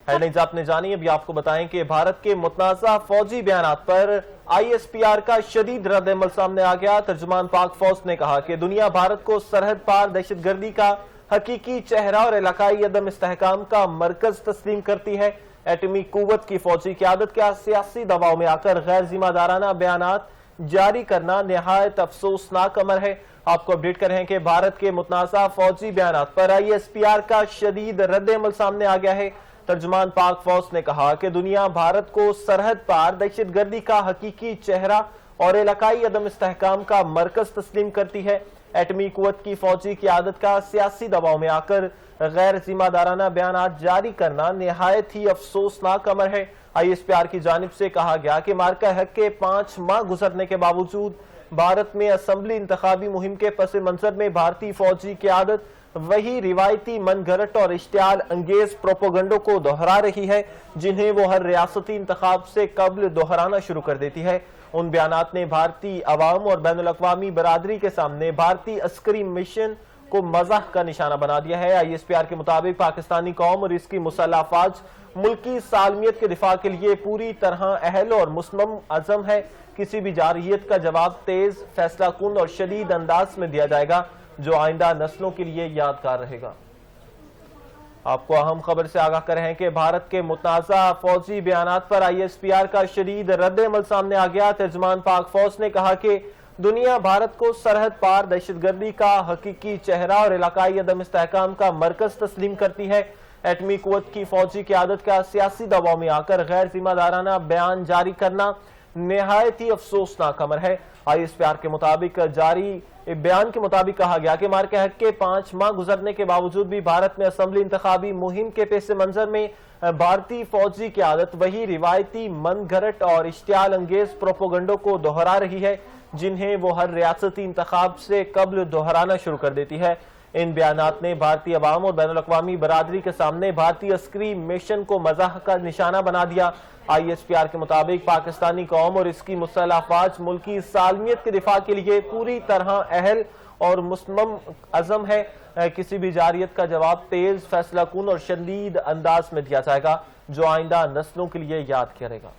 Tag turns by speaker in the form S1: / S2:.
S1: Headlines आपने जानी। अभी आपको बताएं कि भारत के मुतनाज़ा फौजी बयानात पर ISPR का शदीद रद्द-ए-अमल सामने आ गया। तर्जुमान पाक फौज ने कहा कि दुनिया भारत को सरहद पार दहशतगर्दी का हकीकी चेहरा और इलाकाई अदम इस्तेहकाम का मरकज तस्लीम करती है। एटमी कुव्वत की फौजी क़यादत का सियासी दबाव में आकर गैर जिम्मेदाराना बयानात जारी करना निहायत अफसोसनाक अमर है। आपको अपडेट कर रहे हैं कि भारत के मुतनाज़ा फौजी बयानात पर ISPR का शदीद रद्द-ए-अमल सामने आ गया है। तर्जुमान पाक फौज ने कहा कि दुनिया भारत को सरहद पार दहशतगर्दी का हकीकी चेहरा और इलाकाई अदम इस्तेहकाम का मरकज तस्लीम करती है। एटमी कुव्वत की फौजी क़यादत का सियासी दबाव में आकर गैर जिम्मेदाराना बयानात जारी करना निहायत ही अफसोसनाक अमर है। ISPR की जानिब से कहा गया कि मार्का हक के 5 माह गुजरने के बावजूद भारत में असम्बली इंतखाबी मुहिम के पस मंजर में भारतीय फौजी क़यादत वही रिवायती मनगढ़ंत और इश्तियाल अंगेज प्रोपोगंडो को दोहरा रही है, जिन्हें वो हर रियासती इंतखाब से कबल दोहराना शुरू कर देती है। उन बयानात ने भारतीय अवाम और बैनुल अक़वामी बरादरी के सामने भारतीय अस्करी मिशन को मज़ाक का निशाना बना दिया है। ISPR के मुताबिक पाकिस्तानी कौम और इसकी मुसल्लह अफ़वाज मुल्की सालमियत के दिफा के लिए पूरी तरह अहल और मुस्मम अज़म है। किसी भी जारहियत का जवाब तेज, फैसला कुन और शदीद अंदाज में दिया जाएगा, जो आइंदा नस्लों के लिए यादगार रहेगा। आपको अहम खबर से आगाह कर रहे हैं कि भारत के मुतनाज़ा फौजी बयानात पर ISPR का शदीद रद्द-ए-अमल सामने आ गया। तर्जुमान पाक फौज ने कहा कि दुनिया भारत को सरहद पार दहशतगर्दी का हकीकी चेहरा और इलाकाई अदम इस्तेहकाम का मरकज तस्लीम करती है। एटमी कुव्वत की फौजी क़यादत का सियासी दबाव में आकर गैर जिम्मेदाराना बयान जारी करना निहायत ही अफसोसनाक अमर है। ISPR के मुताबिक जारी बयान के मुताबिक कहा गया कि मार्का हक के 5 माह गुजरने के बावजूद भी भारत में असम्बली इंतखाबी मुहिम के पेश मंजर में भारतीय फौजी क़यादत वही रिवायती मनगढ़ंत और इश्तियाल अंगेज प्रोपोगंडो को दोहरा रही है, जिन्हें वो हर रियासती इंतखाब से कबल दोहराना शुरू कर देती है। इन बयानात ने भारतीय अवाम और बैनुल अक़वामी बरादरी के सामने भारतीय अस्करी मिशन को मज़ाक का निशाना बना दिया। ISPR के मुताबिक पाकिस्तानी कौम और इसकी मुसल्लह अफ़वाज मुल्की सालमियत के दिफा के लिए पूरी तरह अहल और मुस्मम अज़म है। किसी भी जारहियत का जवाब तेज, फैसला कुन और शदीद अंदाज में दिया जाएगा, जो आइंदा नस्लों के लिए याद करेगा।